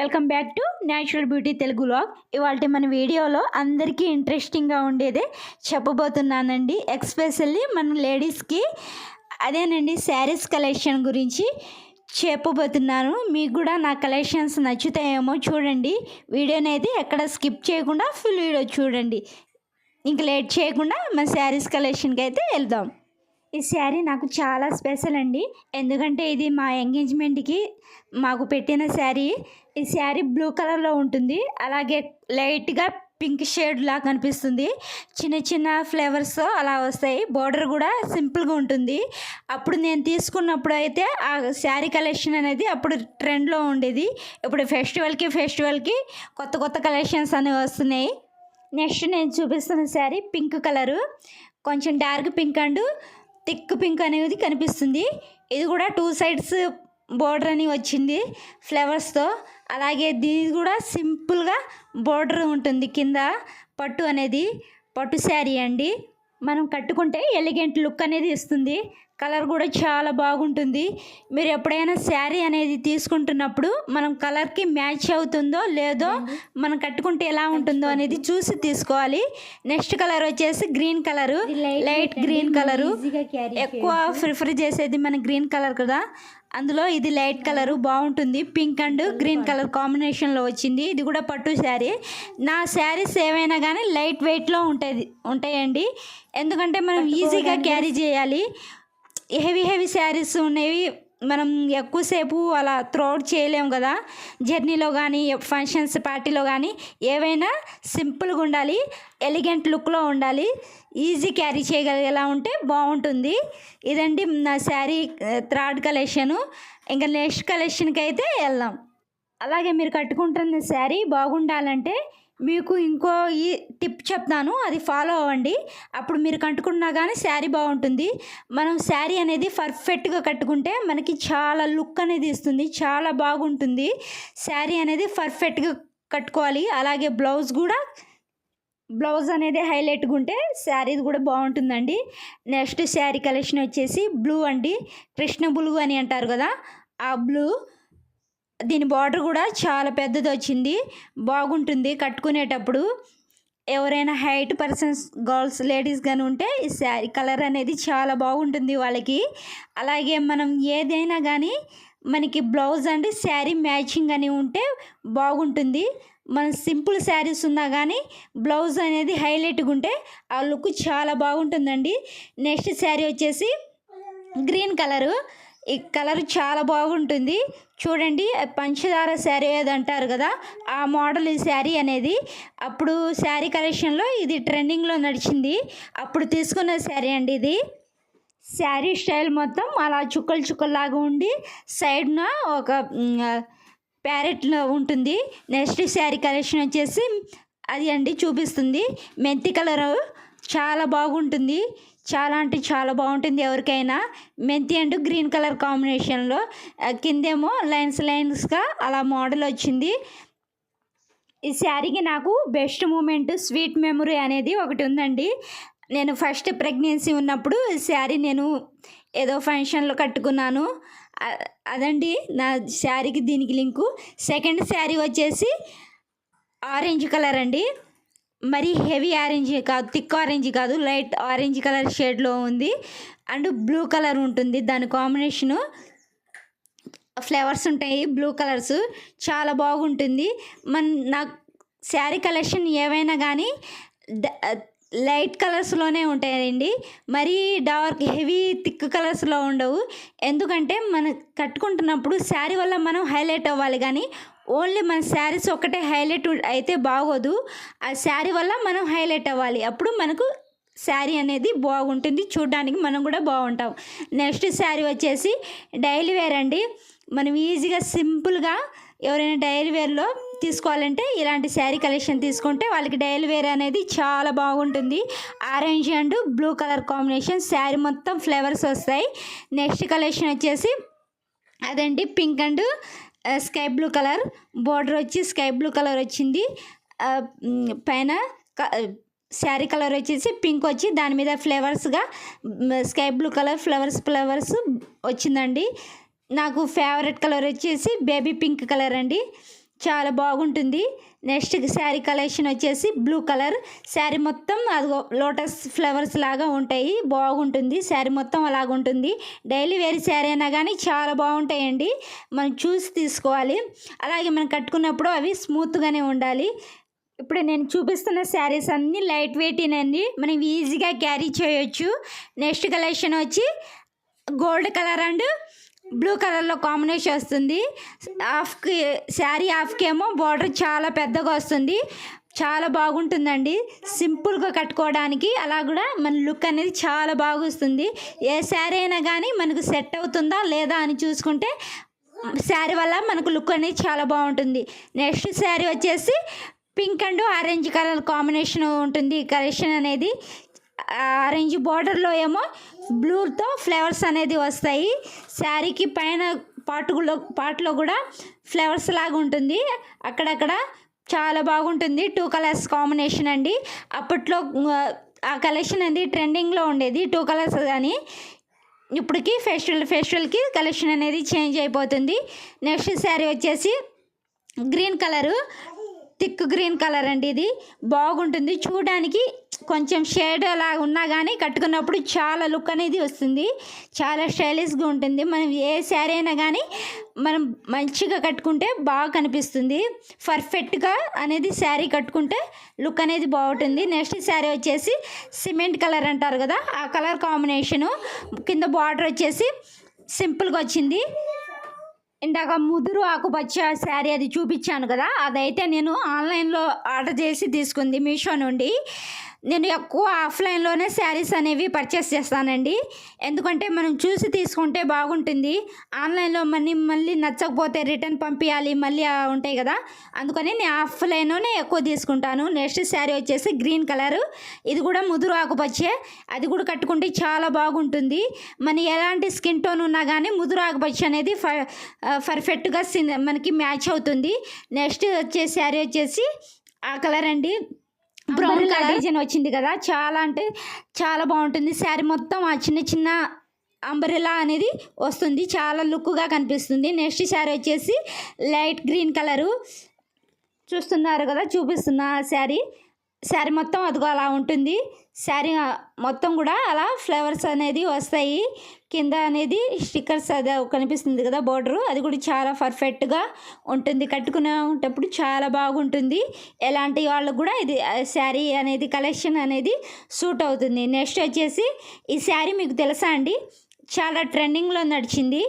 Welcome back to natural beauty Telugu vlog. ఇవాళ మన వీడియోలో అందరికీ ఇంట్రెస్టింగ్గా ఉండేదే చెప్పబోతున్నానండి. ఎక్స్పెషల్లీ మన లేడీస్కి అదేనండి శారీస్ కలెక్షన్ గురించి చెప్పబోతున్నాను. మీకు కూడా నా కలెక్షన్స్ నచ్చుతాయేమో చూడండి. వీడియోని అయితే ఎక్కడ స్కిప్ చేయకుండా ఫుల్ వీడియో చూడండి. ఇంక లేట్ చేయకుండా మన శారీస్ కలెక్షన్కి అయితే వెళ్దాం. ఈ శారీ నాకు చాలా స్పెషల్ అండి, ఎందుకంటే ఇది మా ఎంగేజ్మెంట్కి మాకు పెట్టిన శారీ. ఈ శారీ బ్లూ కలర్లో ఉంటుంది, అలాగే లైట్గా పింక్ షేడ్ లా కనిపిస్తుంది. చిన్న చిన్న ఫ్లేవర్స్ అలా వస్తాయి. బార్డర్ కూడా సింపుల్గా ఉంటుంది. అప్పుడు నేను తీసుకున్నప్పుడు అయితే ఆ శారీ కలెక్షన్ అనేది అప్పుడు ట్రెండ్లో ఉండేది. ఇప్పుడు ఫెస్టివల్కి కొత్త కొత్త కలెక్షన్స్ అనేవి వస్తున్నాయి. నెక్స్ట్ నేను చూపిస్తున్న శారీ పింక్ కలరు, కొంచెం dark pink and thick pink అనేది కనిపిస్తుంది. ఇది కూడా 2 సైడ్స్ బోర్డర్ అని వచ్చింది ఫ్లవర్స్తో. అలాగే దీని కూడా సింపుల్గా బోర్డర్ ఉంటుంది. కింద పట్టు అనేది పట్టు శారీ అండి. మనం కట్టుకుంటే ఎలిగెంట్ లుక్ అనేది ఇస్తుంది. కలర్ కూడా చాలా బాగుంటుంది. మీరు ఎప్పుడైనా శారీ అనేది తీసుకుంటున్నప్పుడు మనం కలర్కి మ్యాచ్ అవుతుందో లేదో, మనం కట్టుకుంటే ఎలా ఉంటుందో అనేది చూసి తీసుకోవాలి. నెక్స్ట్ కలర్ వచ్చేసి green colour, light green colour. ఎక్కువ ప్రిఫర్ చేసేది మన గ్రీన్ కలర్ కదా, అందులో ఇది లైట్ కలరు బాగుంటుంది. పింక్ అండ్ గ్రీన్ కలర్ కాంబినేషన్లో వచ్చింది. ఇది కూడా పట్టు శారీ. నా శారీస్ ఏవైనా కానీ లైట్ వెయిట్లో ఉంటాయండి, ఎందుకంటే మనం ఈజీగా క్యారీ చేయాలి. హెవీ శారీస్ ఉన్నవి మనం ఎక్కువసేపు అలా త్రోట్ చేయలేము కదా. జర్నీలో కానీ ఫంక్షన్స్ పార్టీలో కానీ ఏవైనా సింపుల్గా ఉండాలి, ఎలిగెంట్ లుక్లో ఉండాలి, ఈజీ క్యారీ చేయగలిగేలా ఉంటే బాగుంటుంది. ఇదండి నా శారీ థర్డ్ కలెక్షను. ఇంకా నెక్స్ట్ కలెక్షన్కి అయితే వెళ్దాం. అలాగే మీరు కట్టుకుంటున్న శారీ బాగుండాలంటే మీకు ఇంకో ఈ టిప్ చెప్తాను, అది ఫాలో అవ్వండి. అప్పుడు మీరు కట్టుకున్నా కానీ శారీ బాగుంటుంది. మనం శారీ అనేది పర్ఫెక్ట్గా కట్టుకుంటే మనకి చాలా లుక్ అనేది ఇస్తుంది, చాలా బాగుంటుంది. శారీ అనేది పర్ఫెక్ట్గా కట్టుకోవాలి. అలాగే బ్లౌజ్ అనేది హైలైట్గా ఉంటే శారీ కూడా బాగుంటుందండి. నెక్స్ట్ శారీ కలెక్షన్ వచ్చేసి బ్లూ అండి. కృష్ణ బ్లూ అని అంటారు కదా, ఆ బ్లూ. దీని బార్డర్ కూడా చాలా పెద్దది వచ్చింది, బాగుంటుంది కట్టుకునేటప్పుడు. ఎవరైనా హైట్ పర్సన్స్ గర్ల్స్ లేడీస్ కానీ ఉంటే ఈ శారీ కలర్ అనేది చాలా బాగుంటుంది వాళ్ళకి. అలాగే మనం ఏదైనా కానీ మనకి బ్లౌజ్ అంటే శారీ మ్యాచింగ్ అని ఉంటే బాగుంటుంది. మన సింపుల్ శారీస్ ఉన్నా కానీ బ్లౌజ్ అనేది హైలైట్గా ఉంటే ఆ లుక్ చాలా బాగుంటుందండి. నెక్స్ట్ శారీ వచ్చేసి గ్రీన్ కలరు. ఈ కలర్ చాలా బాగుంటుంది చూడండి. పంచదార శారీ ఏది అంటారు కదా, ఆ మోడల్ ఈ శారీ అనేది. అప్పుడు శారీ కలెక్షన్లో ఇది ట్రెండింగ్లో నడిచింది, అప్పుడు తీసుకున్న శారీ అండి ఇది. శారీ స్టైల్ మొత్తం అలా చుక్కల్లాగా ఉండి సైడ్న ఒక ప్యారెట్లో ఉంటుంది. నెక్స్ట్ శారీ కలెక్షన్ వచ్చేసి అది అండి చూపిస్తుంది. మెంతి కలరు చాలా బాగుంటుంది, చాలా అంటే చాలా బాగుంటుంది. ఎవరికైనా మెంతి అండ్ గ్రీన్ కలర్ కాంబినేషన్లో, కిందేమో లైన్స్గా అలా మోడల్ వచ్చింది. ఈ శారీకి నాకు బెస్ట్ మూమెంట్, స్వీట్ మెమరీ అనేది ఒకటి ఉందండి. నేను ఫస్ట్ ప్రెగ్నెన్సీ ఉన్నప్పుడు ఈ శారీ నేను ఏదో ఫంక్షన్లో కట్టుకున్నాను. అదండి నా శారీకి దీనికి లింకు. సెకండ్ శారీ వచ్చేసి ఆరెంజ్ కలర్ అండి. మరి హెవీ ఆరెంజ్ కాదు, థిక్ ఆరెంజ్ కాదు, లైట్ ఆరెంజ్ కలర్ షేడ్లో ఉంది. అండ్ బ్లూ కలర్ ఉంటుంది, దాని కాంబినేషను ఫ్లవర్స్ ఉంటాయి బ్లూ కలర్స్, చాలా బాగుంటుంది. నాకు శారీ కలెక్షన్ ఏవైనా కానీ లైట్ కలర్స్లోనే ఉంటాయండి, మరీ డార్క్ హెవీ థిక్ కలర్స్లో ఉండవు. ఎందుకంటే మనం కట్టుకుంటున్నప్పుడు శారీ వల్ల మనం హైలైట్ అవ్వాలి, కానీ ఓన్లీ మన శారీస్ ఒక్కటే హైలైట్ అయితే బాగోదు. ఆ శారీ వల్ల మనం హైలైట్ అవ్వాలి, అప్పుడు మనకు శారీ అనేది బాగుంటుంది, చూడడానికి మనం కూడా బాగుంటాం. నెక్స్ట్ శారీ వచ్చేసి డైలీ వేర్ అండి. మనం ఈజీగా సింపుల్గా ఎవరైనా డైలీ వేర్లో తీసుకోవాలంటే ఇలాంటి శారీ కలెక్షన్ తీసుకుంటే వాళ్ళకి డైలీ వేర్ అనేది చాలా బాగుంటుంది. Orange and blue colour combination, sari మొత్తం ఫ్లేవర్స్ వస్తాయి. నెక్స్ట్ కలెక్షన్ వచ్చేసి అదండి pink and sky blue colour. Border వచ్చి స్కై బ్లూ కలర్ వచ్చింది. పైన శారీ కలర్ వచ్చేసి పింక్ వచ్చి దాని మీద ఫ్లేవర్స్గా స్కై బ్లూ కలర్ ఫ్లవర్స్ వచ్చిందండి. నాకు ఫేవరెట్ కలర్ వచ్చేసి బేబీ పింక్ కలర్ అండి. చాలా బాగుంటుంది. నెక్స్ట్ శారీ కలెక్షన్ వచ్చేసి బ్లూ కలర్ శారీ మొత్తం అదిగో లోటస్ ఫ్లవర్స్ లాగా ఉంటాయి, బాగుంటుంది. శారీ మొత్తం అలాగుంటుంది. డైలీ వేర్ శారీ అయినా కానీ చాలా బాగుంటాయండి, మనం చూసి తీసుకోవాలి. అలాగే మనం కట్టుకున్నప్పుడు అవి స్మూత్గానే ఉండాలి. ఇప్పుడు నేను చూపిస్తున్న శారీస్ అన్నీ లైట్ వెయిటేనండి, మనం ఈజీగా క్యారీ చేయొచ్చు. నెక్స్ట్ కలెక్షన్ వచ్చి గోల్డ్ కలర్ అండ్ బ్లూ కలర్లో కాంబినేషన్ వస్తుంది. హాఫ్కి శారీ హాఫ్కి ఏమో బార్డర్ చాలా పెద్దగా వస్తుంది, చాలా బాగుంటుందండి సింపుల్గా కట్టుకోవడానికి. అలా కూడా మన లుక్ అనేది చాలా బాగా వస్తుంది. ఏ శారీ అయినా కానీ మనకు సెట్ అవుతుందా లేదా అని చూసుకుంటే శారీ వల్ల మనకు లుక్ అనేది చాలా బాగుంటుంది. నెక్స్ట్ శారీ వచ్చేసి pink and orange colour combination ఉంటుంది. కలెక్షన్ అనేది ఆరెంజ్ బార్డర్లో ఏమో బ్లూతో ఫ్లవర్స్ అనేది వస్తాయి. శారీకి పైన పార్ట్లో కూడా ఫ్లవర్స్ లాగా ఉంటుంది అక్కడక్కడ, చాలా బాగుంటుంది. 2 కలర్స్ కాంబినేషన్ అండి. అప్పట్లో ఆ కలెక్షన్ అనేది ట్రెండింగ్లో ఉండేది 2 కలర్స్, కానీ ఇప్పటికి ఫెస్టివల్కి కలెక్షన్ అనేది చేంజ్ అయిపోతుంది. నెక్స్ట్ శారీ వచ్చేసి green colour, thick green colour అండి. ఇది బాగుంటుంది చూడడానికి, కొంచెం షేడ్ అలా ఉన్నా కానీ కట్టుకున్నప్పుడు చాలా లుక్ అనేది వస్తుంది, చాలా స్టైలిష్గా ఉంటుంది. మనం ఏ శారీ అయినా కానీ మనం మంచిగా కట్టుకుంటే బాగా కనిపిస్తుంది. పర్ఫెక్ట్గా అనేది శారీ కట్టుకుంటే లుక్ అనేది బాగుంటుంది. నెక్స్ట్ శారీ వచ్చేసి సిమెంట్ కలర్ అంటారు కదా, ఆ కలర్ కాంబినేషను. కింద బార్డర్ వచ్చేసి సింపుల్గా వచ్చింది. ఇందాక ముదురు ఆకుపచ్చ శారీ అది చూపించాను కదా, అదైతే నేను ఆన్లైన్లో ఆర్డర్ చేసి తీసుకుంది మీషో నుండి. నేను ఎక్కువ ఆఫ్లైన్లోనే శారీస్ అనేవి పర్చేస్ చేస్తానండి, ఎందుకంటే మనం చూసి తీసుకుంటే బాగుంటుంది. ఆన్లైన్లో మళ్ళీ నచ్చకపోతే రిటర్న్ పంపించాలి, మళ్ళీ ఉంటాయి కదా, అందుకని నేను ఆఫ్లైన్లోనే ఎక్కువ తీసుకుంటాను. నెక్స్ట్ శారీ వచ్చేసి గ్రీన్ కలరు, ఇది కూడా ముదురు ఆకుపచ్చే, అది కూడా కట్టుకుంటే చాలా బాగుంటుంది. మన ఎలాంటి స్కిన్ టోన్ ఉన్నా కానీ ముదురు ఆకుపచ్చ అనేది పర్ఫెక్ట్గా మనకి మ్యాచ్ అవుతుంది. నెక్స్ట్ వచ్చే శారీ వచ్చేసి ఆ కలర్ అండి, బ్రౌన్ కలర్ డిజైన్ వచ్చింది కదా, చాలా అంటే చాలా బాగుంటుంది. శారీ మొత్తం ఆ చిన్న చిన్న అంబ్రెలా అనేది వస్తుంది, చాలా లుక్గా కనిపిస్తుంది. నెక్స్ట్ శారీ వచ్చేసి లైట్ గ్రీన్ కలరు, చూస్తున్నారు కదా, చూపిస్తున్న శారీ మొత్తం అదిగో అలా ఉంటుంది. శారీ మొత్తం కూడా అలా ఫ్లవర్స్ అనేది వస్తాయి. కింద అనేది స్టిక్కర్స్ అది కనిపిస్తుంది కదా బోర్డరు, అది కూడా చాలా పర్ఫెక్ట్గా ఉంటుంది. కట్టుకునేటప్పుడు చాలా బాగుంటుంది. ఎలాంటి వాళ్ళకు కూడా ఇది శారీ అనేది కలెక్షన్ అనేది సూట్ అవుతుంది. నెక్స్ట్ వచ్చేసి ఈ శారీ మీకు తెలుసా అండి, చాలా ట్రెండింగ్లో నడిచింది,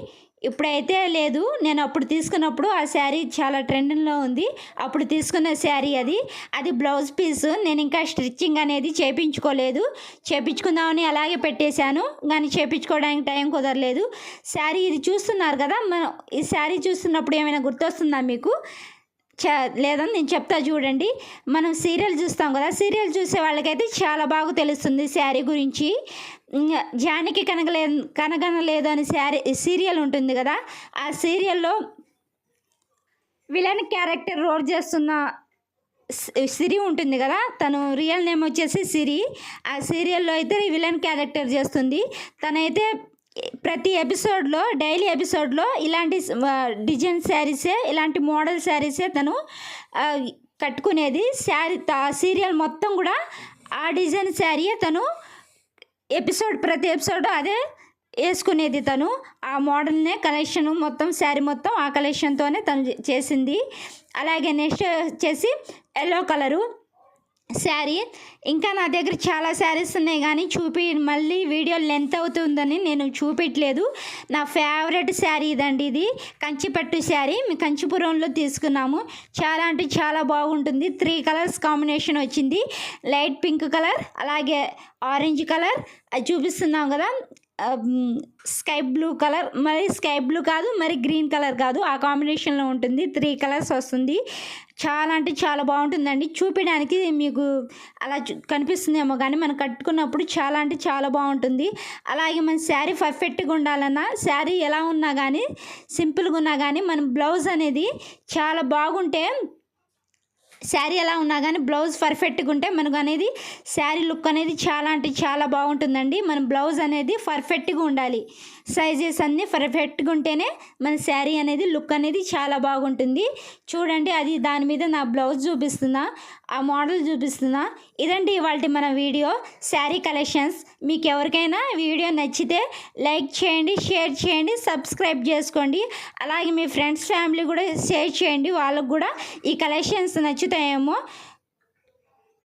ఇప్పుడైతే లేదు. నేను అప్పుడు తీసుకున్నప్పుడు ఆ శారీ చాలా ట్రెండింగ్లో ఉంది, అప్పుడు తీసుకున్న శారీ అది బ్లౌజ్ పీస్. నేను ఇంకా స్టిచ్చింగ్ అనేది చేపించుకుందామని అలాగే పెట్టేశాను, కానీ చేపించుకోవడానికి టైం కుదరలేదు. శారీ ఇది చూస్తున్నారు కదా, మనం ఈ శారీ చూస్తున్నప్పుడు ఏమైనా గుర్తొస్తుందా మీకు? లేదని నేను చెప్తా చూడండి. మనం సీరియల్ చూస్తాం కదా, సీరియల్ చూసే వాళ్ళకైతే చాలా బాగా తెలుస్తుంది శారీ గురించి. జానకి కనగనలేదు అని సీరియల్ ఉంటుంది కదా, ఆ సీరియల్లో విలన్ క్యారెక్టర్ రోల్ చేస్తున్న సిరి ఉంటుంది కదా, తను రియల్ నేమ్ వచ్చేసి సిరి. ఆ సీరియల్లో అయితే విలన్ క్యారెక్టర్ చేస్తుంది. తనైతే ప్రతి ఎపిసోడ్లో డైలీ ఎపిసోడ్లో ఇలాంటి డిజైన్ శారీసే, ఇలాంటి మోడల్ శారీసే తను కట్టుకునేది. సీరియల్ మొత్తం కూడా ఆ డిజైన్ శారీయే తను ప్రతి ఎపిసోడ్ అదే వేసుకునేది. తను ఆ మోడల్నే కలెక్షన్ మొత్తం శారీ మొత్తం ఆ కలెక్షన్తోనే తను చేసింది. అలాగే నెక్స్ట్ వచ్చేసి ఎల్లో కలరు శారీ. ఇంకా నా దగ్గర చాలా శారీస్ ఉన్నాయి, కానీ మళ్ళీ వీడియో లెంత్ అవుతుందని నేను చూపించలేదు. నా ఫేవరెట్ శారీ ఇదండి, ఇది కంచిపట్టు శారీ, మీ కంచిపురంలో తీసుకున్నాము. చాలా అంటే చాలా బాగుంటుంది. 3 కలర్స్ కాంబినేషన్ వచ్చింది, లైట్ పింక్ కలర్, అలాగే ఆరెంజ్ కలర్, అది చూపిస్తున్నాం కదా, స్కై బ్లూ కలర్, మరి స్కై బ్లూ కాదు మరి గ్రీన్ కలర్ కాదు, ఆ కాంబినేషన్లో ఉంటుంది. 3 కలర్స్ వస్తుంది. చాలా అంటే చాలా బాగుంటుందండి. చూపించడానికి మీకు అలా కనిపిస్తుందేమో, కానీ మనం కట్టుకున్నప్పుడు చాలా అంటే చాలా బాగుంటుంది. అలాగే మన శారీ పర్ఫెక్ట్గా ఉండాలన్నా, శారీ ఎలా ఉన్నా కానీ సింపుల్గా ఉన్నా కానీ మనం బ్లౌజ్ అనేది చాలా బాగుంటే, శారీ ఎలా ఉన్నా కానీ బ్లౌజ్ పర్ఫెక్ట్గా ఉంటే మనకు అనేది శారీ లుక్ అనేది చాలా అంటే చాలా బాగుంటుందండి. మన బ్లౌజ్ అనేది పర్ఫెక్ట్గా ఉండాలి. సైజెస్ అన్నీ పర్ఫెక్ట్గా ఉంటేనే మన శారీ అనేది లుక్ అనేది చాలా బాగుంటుంది. చూడండి, అది దాని మీద నా బ్లౌజ్ చూపిస్తున్నా, ఆ మోడల్ చూపిస్తున్నా. ఇదండి ఇవాళ మన వీడియో శారీ కలెక్షన్స్. మీకు ఎవరికైనా వీడియో నచ్చితే లైక్ చేయండి, షేర్ చేయండి, సబ్స్క్రైబ్ చేసుకోండి. అలాగే మీ ఫ్రెండ్స్ ఫ్యామిలీ కూడా షేర్ చేయండి, వాళ్ళకు కూడా ఈ కలెక్షన్స్ నచ్చుతాయేమో.